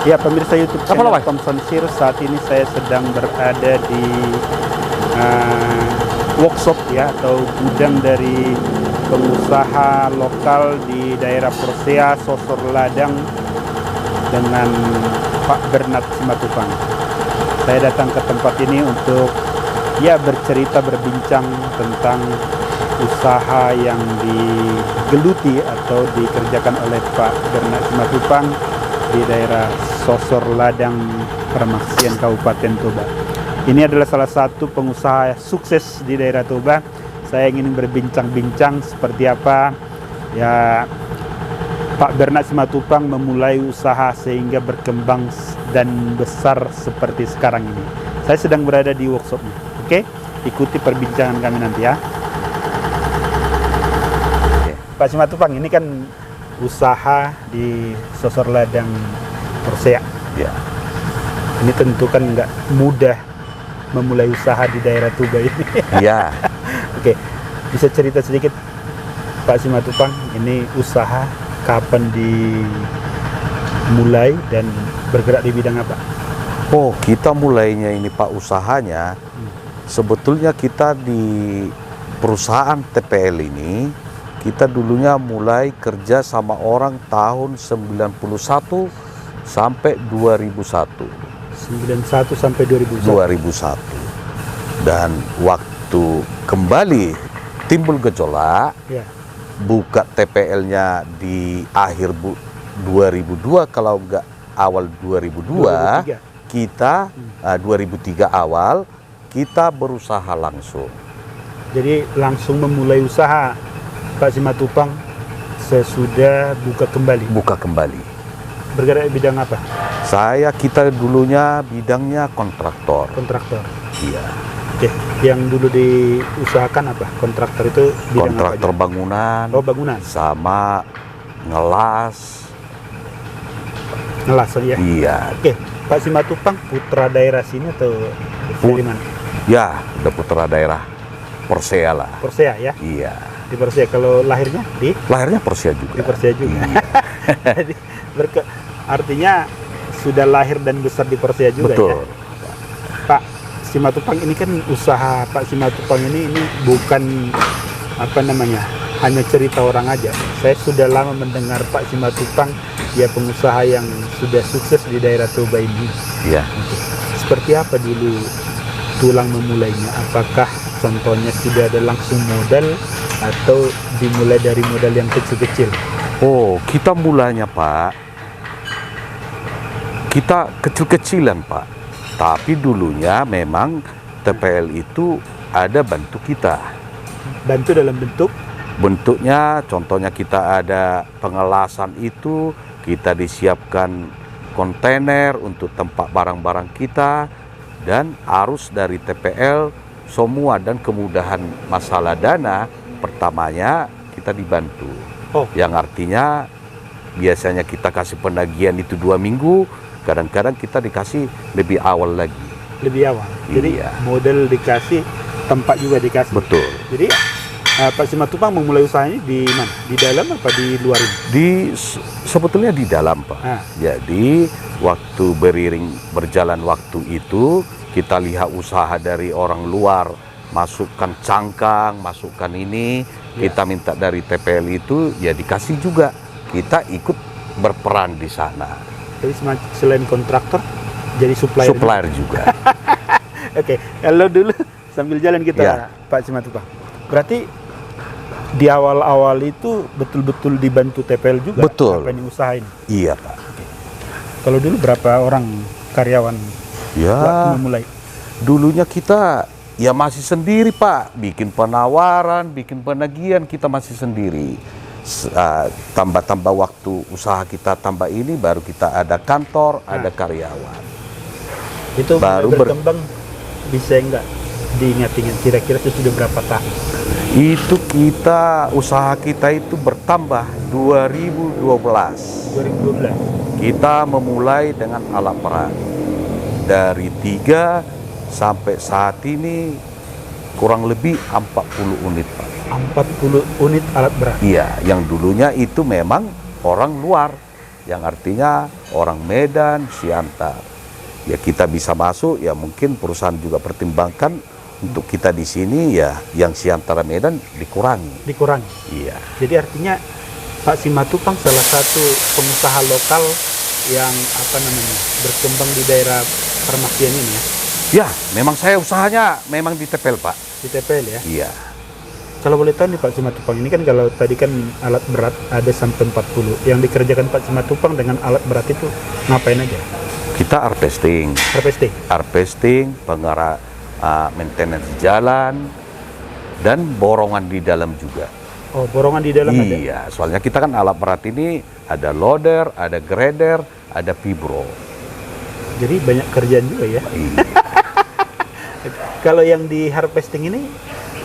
Ya, pemirsa YouTube Apa channel namanya? Thompson Sir, saat ini saya sedang berada di workshop ya, atau gudang dari pengusaha lokal di daerah Persea, Sosor Ladang, dengan Pak Bernard Simatupang. Saya datang ke tempat ini untuk ya bercerita, berbincang tentang usaha yang digeluti atau dikerjakan oleh Pak Bernard Simatupang di daerah Sosor Ladang, Permaksian, Kabupaten Toba. Ini adalah salah satu pengusaha sukses di daerah Toba. Saya ingin berbincang-bincang seperti apa ya Pak Bernard Simatupang memulai usaha sehingga berkembang dan besar seperti sekarang ini. Saya sedang berada di workshopnya. Oke, ikuti perbincangan kami nanti ya. Pak Simatupang, ini kan usaha di Sosor Ladang Persea. Ya. Ini tentu kan nggak mudah memulai usaha di daerah Toba ini. Iya. Oke, bisa cerita sedikit Pak Simatupang, ini usaha kapan dimulai dan bergerak di bidang apa? Oh, kita mulainya ini Pak usahanya. Sebetulnya kita di perusahaan TPL ini, kita dulunya mulai kerja sama orang tahun 91 sampai 2001. 91 sampai 2001. Dan waktu kembali timbul gejolak, Ya. buka TPL-nya di akhir 2002, kalau enggak awal 2002, 2003. kita 2003 awal kita berusaha langsung. Jadi langsung memulai usaha Pak Simatupang sesudah buka kembali. Buka kembali. Bergerak di bidang apa? Kita dulunya bidangnya kontraktor. Kontraktor. Iya. Oke, yang dulu diusahakan apa? Kontraktor itu bidang Kontraktor apa aja? bangunan. Oh, bangunan. Sama ngelas. Ngelas ya. Iya. Oke, Pak Simatupang putra daerah sini atau dari mana? Ya, udah putra daerah Persea lah. Persea ya. Iya. Di Persea. Kalau lahirnya di Lahirnya Persea juga. Persea juga. Iya. Jadi artinya sudah lahir dan besar di Persea juga. Betul. Ya. Pak Simatupang, ini kan usaha Pak Simatupang ini bukan apa namanya, hanya cerita orang aja. Saya sudah lama mendengar Pak Simatupang, ya pengusaha yang sudah sukses di daerah Toba ini. Iya. Seperti apa dulu tulang memulainya? Apakah contohnya sudah ada langsung modal atau dimulai dari modal yang kecil-kecil? Oh, kita mulanya Pak, kita kecil-kecilan Pak. Tapi dulunya memang TPL itu ada bantu kita. Bantu dalam bentuk? Bentuknya contohnya kita ada pengelasan itu, kita disiapkan kontainer untuk tempat barang-barang kita, dan arus dari TPL semua, dan kemudahan masalah dana pertamanya kita dibantu. Oh. Yang artinya biasanya kita kasih penagihan itu 2 minggu, kadang-kadang kita dikasih lebih awal lagi. Lebih awal. Jadi Iya. model dikasih, tempat juga dikasih. Betul. Jadi Pak Simatupang memulai usahanya di mana? Di dalam apa di luar ini? Sebetulnya di dalam Pak. Jadi waktu berjalan waktu itu, kita lihat usaha dari orang luar, masukkan cangkang, masukkan ini, kita minta dari TPL itu, ya dikasih juga. Kita ikut berperan di sana. Jadi selain kontraktor, jadi supplier juga. Oke, kalau dulu sambil jalan kita Ya. Pak Simatupang. Berarti di awal-awal itu betul-betul dibantu TPL juga? Betul. Apa ini usaha ini? Iya Pak. Kalau dulu berapa orang karyawan Ya, waktu memulai? dulunya kita ya masih sendiri Pak. Bikin penawaran, bikin penagihan, kita masih sendiri. Tambah-tambah waktu usaha kita tambah ini, baru kita ada kantor, ada karyawan. Itu baru berkembang, bisa enggak diingat-ingat kira-kira sudah berapa tahun? Itu usaha kita itu bertambah 2012. 2012. Kita memulai dengan alat berat. Dari 3 sampai saat ini kurang lebih 40 unit Pak. 40 unit alat berat. Iya, yang dulunya itu memang orang luar yang artinya orang Medan, Siantar. Ya kita bisa masuk, ya mungkin perusahaan juga pertimbangkan untuk kita di sini ya yang Siantara Medan dikurangi. Iya. Jadi artinya Pak Simatupang salah satu pengusaha lokal yang berkembang di daerah Permakian ini ya. Ya, memang saya usahanya memang di TPL, Pak. Di TPL ya. Iya. Kalau boleh tahu nih Pak Simatupang ini kan, kalau tadi kan alat berat ada sampai 40. Yang dikerjakan Pak Simatupang dengan alat berat itu ngapain aja? Kita harvesting, maintenance jalan, dan borongan di dalam juga. Oh, borongan di dalam ada? Iya, soalnya kita kan alat berat ini ada loader, ada grader, ada vibro. Jadi banyak kerjaan juga ya? Iya. Kalau yang di harvesting ini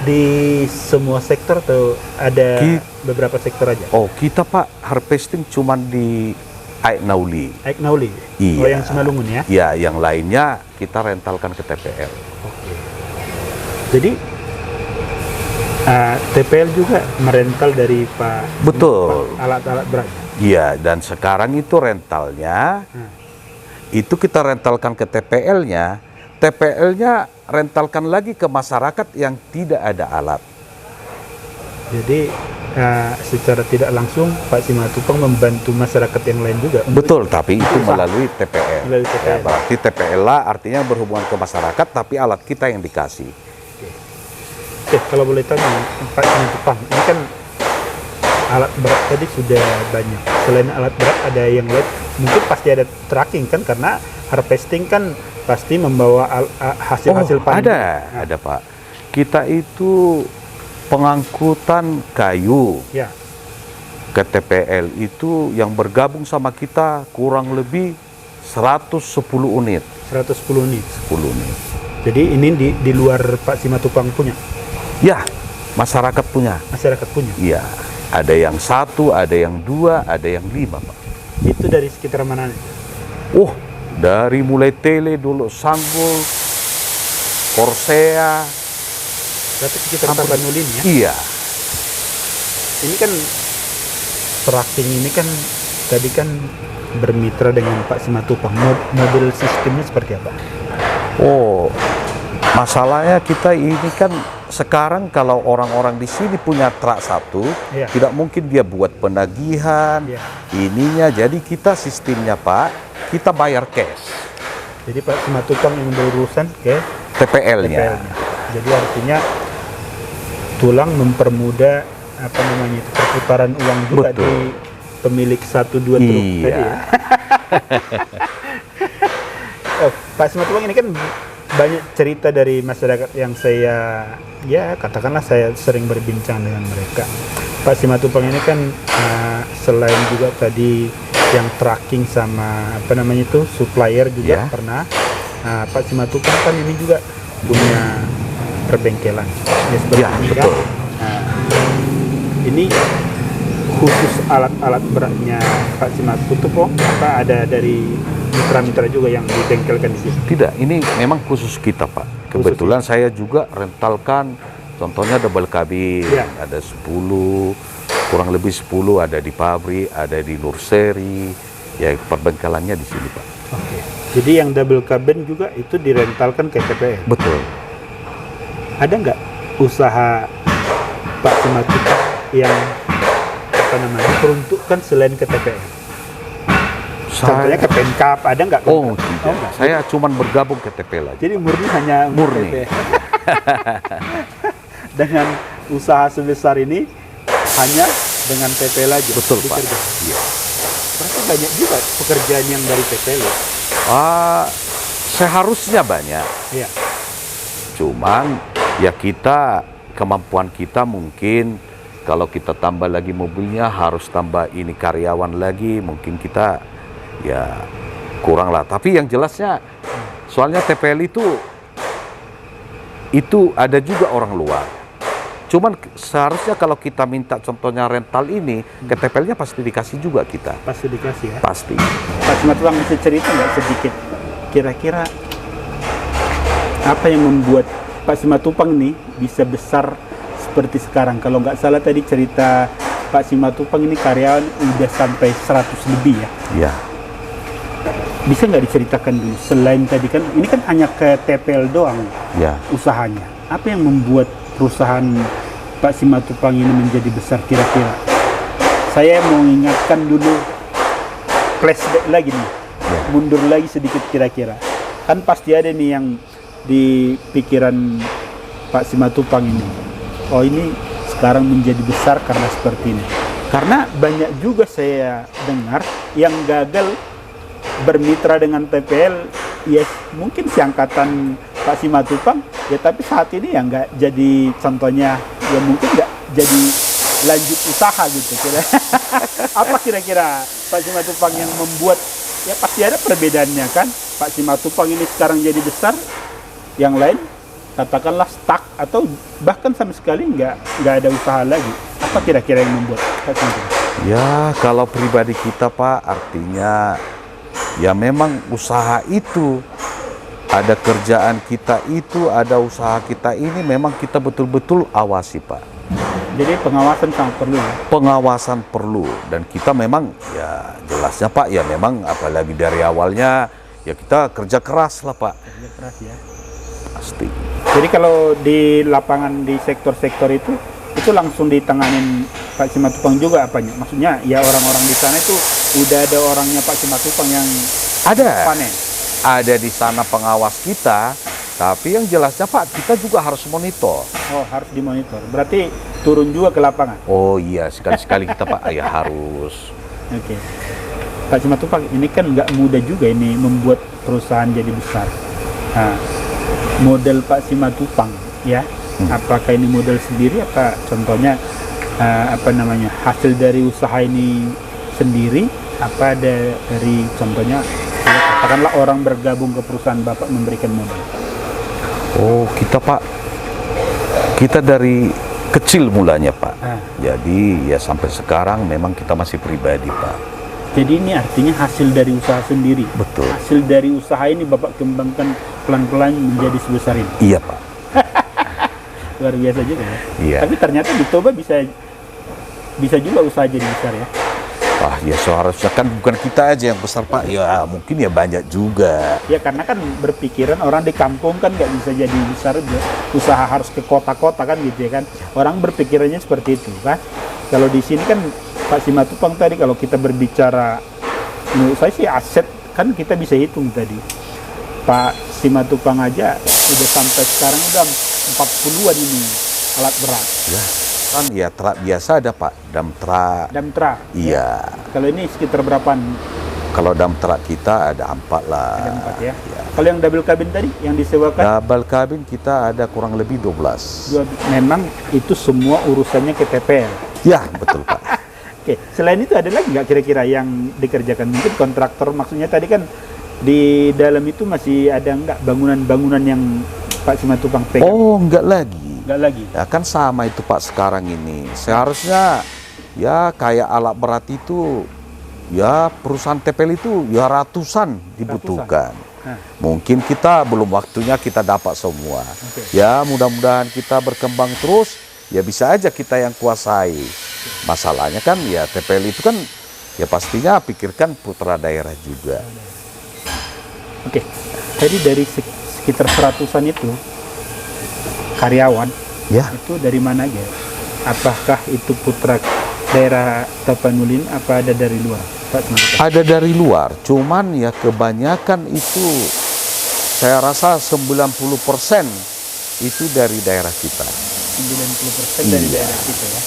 di semua sektor atau ada beberapa sektor aja? Oh, kita Pak harvesting cuman di Aik Nauli. Iya. Oh, yang Simalungun ya? Iya, yang lainnya kita rentalkan ke TPL. Oke. Jadi TPL juga merental dari Pak. Betul. Alat-alat berat. Iya, dan sekarang itu rentalnya itu kita rentalkan ke TPL-nya. TPL-nya rentalkan lagi ke masyarakat yang tidak ada alat. Jadi secara tidak langsung Pak Simatupang membantu masyarakat yang lain juga. Betul, tapi itu melalui TPL. Melalui TPL. Ya, berarti TPL lah artinya berhubungan ke masyarakat, tapi alat kita yang dikasih. Oke, kalau boleh tanya Pak Simatupang, ini kan alat berat tadi sudah banyak. Selain alat berat ada yang lain, mungkin pasti ada tracking kan, karena harvesting kan pasti membawa hasil-hasil panen. Ada Pak. Kita itu pengangkutan kayu ke TPL itu yang bergabung sama kita kurang lebih 110 unit. 110 unit. 10 unit. Jadi ini di luar Pak Simatupang punya? Ya, masyarakat punya. Masyarakat punya? Iya. Ada yang 1, ada yang 2, ada yang 5, Pak. Itu dari sekitar mana? Oh, dari mulai Tele dulu, Sanggul, Korsea. Berarti sekitar Tapanulin ya? Iya. Ini kan tracking ini kan tadi kan bermitra dengan Pak Simatupang. Model sistemnya seperti apa? Oh, masalahnya kita ini kan sekarang kalau orang-orang di sini punya truk satu, tidak mungkin dia buat penagihan, ininya. Jadi kita sistemnya Pak, kita bayar cash. Jadi Pak Simatupang yang berurusan ke TPL-nya. Jadi artinya tulang mempermudah perputaran uang juga. Betul. Di pemilik 1-2 truk tadi ya. Pak Simatupang ini kan banyak cerita dari masyarakat yang saya katakanlah saya sering berbincang dengan mereka. Pak Simatupang ini kan selain juga tadi yang tracking sama supplier juga pernah. Pak Simatupang kan ini juga punya perbengkelan. Ya, betul. Ini khusus alat-alat beratnya Pak Simatupang apa ada dari mitra-mitra juga yang dibengkelkan di sini? Tidak, ini memang khusus kita Pak. Kebetulan saya juga rentalkan, contohnya double cabin, ada 10, kurang lebih 10 ada di pabrik, ada di nursery, ya perbengkelannya di sini Pak. Oke. Jadi yang double cabin juga itu direntalkan ke TPL? Betul. Ada nggak usaha Pak Simatupang yang peruntukkan selain ke TPL? Contohnya ke Pemkap, ada nggak? Oh, tidak. Saya cuma bergabung ke TPL aja. Jadi murni hanya murni. Dengan usaha sebesar ini hanya dengan TPL aja. Betul Pak. Iya. Berarti banyak juga pekerjaan yang dari TPL. Seharusnya banyak. Iya. Cuman ya kemampuan kita mungkin kalau kita tambah lagi mobilnya harus tambah ini karyawan lagi, mungkin kita ya kurang lah. Tapi yang jelasnya soalnya TPL itu ada juga orang luar. Cuman seharusnya kalau kita minta contohnya rental ini ke TPL-nya pasti dikasih juga kita. Pasti dikasih ya? Pasti. Pak Simatupang bisa cerita nggak sedikit kira-kira apa yang membuat Pak Simatupang nih bisa besar seperti sekarang? Kalau nggak salah tadi cerita Pak Simatupang ini karyawan udah sampai 100 lebih ya. Ya. Bisa nggak diceritakan dulu, selain tadi kan ini kan hanya ke TPL doang Ya. usahanya, apa yang membuat perusahaan Pak Simatupang ini menjadi besar kira-kira? Saya mau ingatkan dulu, flashback lagi nih, Ya. mundur lagi sedikit kira-kira. Kan pasti ada nih yang di pikiran Pak Simatupang ini, oh ini sekarang menjadi besar karena seperti ini. Karena banyak juga saya dengar yang gagal bermitra dengan TPL, ya mungkin seangkatan Pak Simatupang, ya tapi saat ini ya nggak jadi, contohnya ya mungkin nggak jadi lanjut usaha gitu. Apa kira-kira Pak Simatupang yang membuat, ya pasti ada perbedaannya kan, Pak Simatupang ini sekarang jadi besar, yang lain katakanlah stuck atau bahkan sama sekali nggak ada usaha lagi. Apa kira-kira yang membuat Pak Simatupang? Ya, kalau pribadi kita Pak, artinya ya memang usaha itu, ada kerjaan kita itu, ada usaha kita ini, memang kita betul-betul awasi Pak. Jadi pengawasan sangat perlu ya? Pengawasan perlu, dan kita memang ya jelasnya Pak, ya memang apalagi dari awalnya ya kita kerja keras lah Pak. Kerja keras ya? Pasti. Jadi kalau di lapangan di sektor-sektor itu langsung ditanganin Pak Simatupang juga apanya? Maksudnya ya orang-orang di sana itu udah ada orangnya Pak Simatupang yang Ada. panen? Ada di sana pengawas kita, tapi yang jelasnya Pak, kita juga harus monitor. Oh, harus dimonitor. Berarti turun juga ke lapangan? Oh iya, sekali-sekali kita Pak ya harus. Oke. Pak Simatupang, ini kan nggak mudah juga ini membuat perusahaan jadi besar. Nah, model Pak Simatupang ya, apakah ini model sendiri, apa contohnya hasil dari usaha ini sendiri, apa ada dari contohnya ya, katakanlah orang bergabung ke perusahaan Bapak memberikan modal? Oh, kita Pak, kita dari kecil mulanya Pak. Jadi ya sampai sekarang memang kita masih pribadi Pak. Jadi ini artinya hasil dari usaha sendiri? Betul. Hasil dari usaha ini Bapak kembangkan pelan-pelan menjadi sebesar ini? Iya Pak. Luar biasa juga ya? Iya. Tapi ternyata di Toba bisa juga usaha jadi besar ya? Wah ya seharusnya kan bukan kita aja yang besar Pak, ya mungkin ya banyak juga. Ya karena kan berpikiran orang di kampung kan nggak bisa jadi besar aja, usaha harus ke kota-kota kan gitu ya kan. Orang berpikirannya seperti itu kan. Kalau di sini kan Pak Simatupang tadi kalau kita berbicara, menurut saya sih aset kan kita bisa hitung tadi. Pak Simatupang aja udah sampai sekarang udah 40-an ini alat berat. Ya kan ya truk biasa ada Pak, dump truck. Dump truck. Iya. Kalau ini sekitar berapaan? Kalau dump truck kita ada 4 lah. Ada 4 ya. Kalau yang double cabin tadi yang disewakan? Double cabin kita ada kurang lebih 12. Memang itu semua urusannya ke TPL. Ya betul Pak. Oke, selain itu ada lagi nggak kira-kira yang dikerjakan? Mungkin kontraktor, maksudnya tadi kan di dalam itu masih ada nggak bangunan-bangunan yang Pak Simatupang pegang? Oh, enggak lagi. Enggak lagi. Ya kan sama itu Pak sekarang ini. Seharusnya ya kayak alat berat itu, ya perusahaan TPL itu ya ratusan dibutuhkan. Mungkin kita belum waktunya kita dapat semua. Ya mudah-mudahan kita berkembang terus, ya bisa aja kita yang kuasai. Masalahnya kan ya TPL itu kan ya pastinya pikirkan putra daerah juga. Oke, jadi dari sekitar 100-an itu karyawan, ya itu dari mana aja? Apakah itu putra daerah Tapanulin, apa ada dari luar? Ada dari luar, cuman ya kebanyakan itu saya rasa 90% itu dari daerah kita. 90% dari daerah kita ya.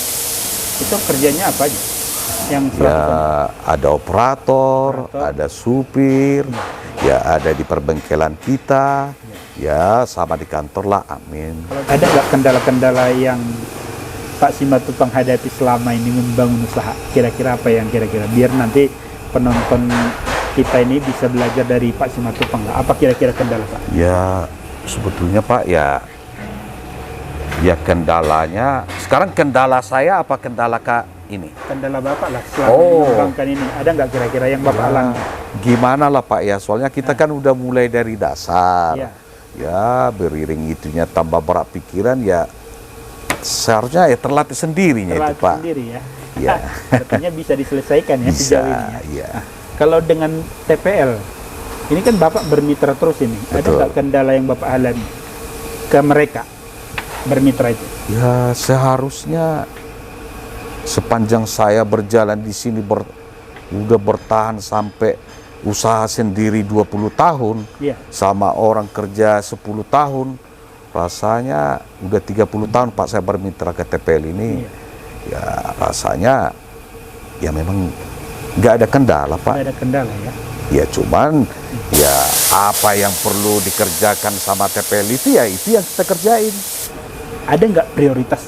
Itu kerjanya apa aja? Yang 100%? Ya ada operator, ada supir, ya ada di perbengkelan kita, ya sama di kantor lah, amin. Ada nggak kendala-kendala yang Pak Simatupang hadapi selama ini membangun usaha? Kira-kira apa yang kira-kira? Biar nanti penonton kita ini bisa belajar dari Pak Simatupang. Apa kira-kira kendala Pak? Ya sebetulnya Pak ya kendalanya, sekarang kendala saya apa kendala Kak ini? Kendala Bapak lah selama mengembangkan ini. Ada nggak kira-kira yang Bapak alami? Gimana lah Pak ya, soalnya kita kan udah mulai dari dasar. Ya beriring itunya tambah berat pikiran, ya seharusnya ya terlatih sendirinya itu Pak. Sendiri ya. Ya. Artinya bisa diselesaikan ya Bisa, sejauh ini ya. ya. Nah, kalau dengan TPL, ini kan Bapak bermitra terus ini. Ada Betul. nggak kendala yang Bapak alami ke mereka bermitra itu? Ya seharusnya sepanjang saya berjalan di sini udah bertahan sampai usaha sendiri 20 tahun Iya. sama orang kerja 10 tahun, rasanya udah 30 tahun Pak saya bermitra ke TPL ini. Iya. Ya rasanya ya memang nggak ada kendala Pak. Nggak ada kendala ya. Ya cuman ya apa yang perlu dikerjakan sama TPL itu ya itu yang kita kerjain. Ada nggak prioritas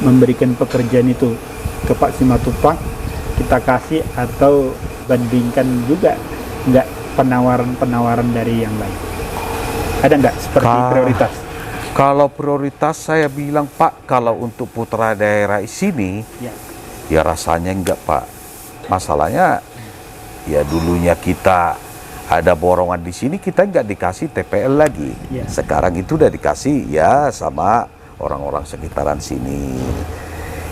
memberikan pekerjaan itu ke Pak Simatupang kita kasih, atau bandingkan juga nggak penawaran-penawaran dari yang lain? Ada nggak seperti prioritas? Kalau prioritas saya bilang Pak, kalau untuk putra daerah di sini ya rasanya enggak Pak. Masalahnya ya dulunya kita ada borongan di sini, kita nggak dikasih TPL lagi. Ya. Sekarang itu udah dikasih ya sama orang-orang sekitaran sini.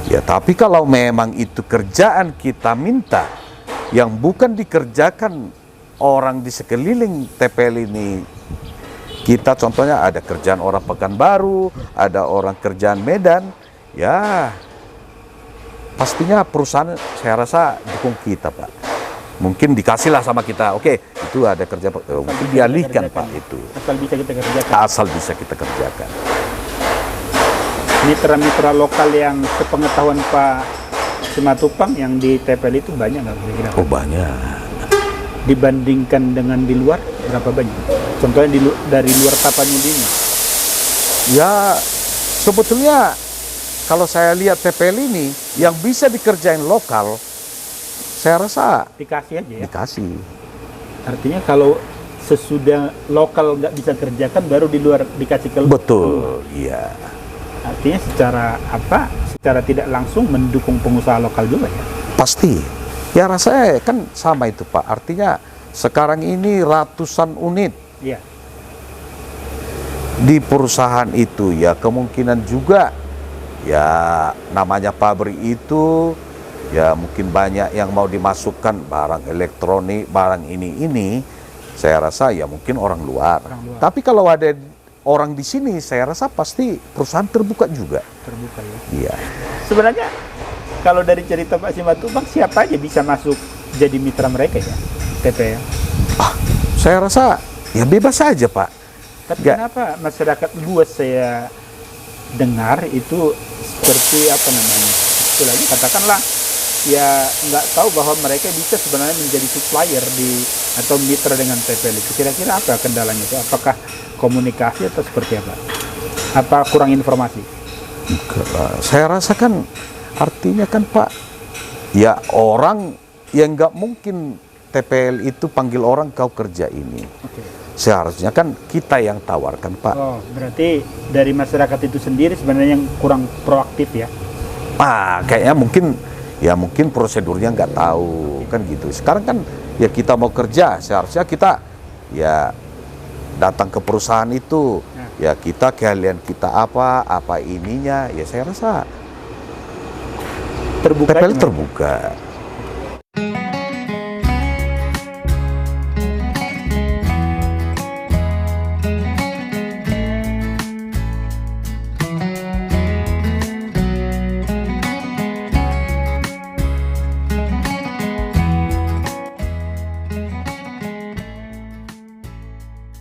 Ya tapi kalau memang itu kerjaan kita minta yang bukan dikerjakan orang di sekeliling TPL ini, kita contohnya ada kerjaan orang Pekanbaru, ada orang kerjaan Medan, ya pastinya perusahaan saya rasa dukung kita Pak. Mungkin dikasihlah sama kita, oke itu ada kerja, mungkin dialihkan Pak itu. Asal bisa kita kerjakan. Asal bisa kita kerjakan. Mitra-mitra lokal yang sepengetahuan Pak Simatupang yang di TPL itu banyak nggak kira-kira? Oh banyak. Dibandingkan dengan di luar berapa banyak? Contohnya dari luar Tapanuli. Ya sebetulnya kalau saya lihat TPL ini yang bisa dikerjain lokal, saya rasa Dikasih aja ya. dikasih. Artinya kalau sesudah lokal nggak bisa kerjakan, baru di luar dikasih ke luar. Betul, iya. Artinya secara tidak langsung mendukung pengusaha lokal juga ya. Pasti. Ya rasanya kan sama itu Pak. Artinya sekarang ini ratusan unit Iya. di perusahaan itu, ya kemungkinan juga ya namanya pabrik itu ya mungkin banyak yang mau dimasukkan barang elektronik, barang ini. Saya rasa ya mungkin orang luar. Tapi kalau ada orang di sini, saya rasa pasti perusahaan terbuka juga. Terbuka ya. Iya. Sebenarnya kalau dari cerita Pak Simatupang, siapa aja bisa masuk jadi mitra mereka ya, TPL? Saya rasa ya bebas saja Pak. Tapi kenapa masyarakat luas saya dengar itu seperti apa namanya? Istilahnya katakanlah ya nggak tahu bahwa mereka bisa sebenarnya menjadi supplier atau mitra dengan TPL itu. Kira-kira apa kendalanya itu? Apakah komunikasi atau seperti apa? Apa kurang informasi? Saya rasa kan artinya kan Pak, ya orang yang nggak mungkin TPL itu panggil orang kau kerja ini. Oke. Seharusnya kan kita yang tawarkan Pak. Oh, berarti dari masyarakat itu sendiri sebenarnya yang kurang proaktif ya? Kayaknya mungkin prosedurnya nggak tahu kan gitu. Sekarang kan ya kita mau kerja, seharusnya kita ya datang ke perusahaan itu, ya kita keahlian kita apa ininya, ya saya rasa Terbuka. TPL terbuka.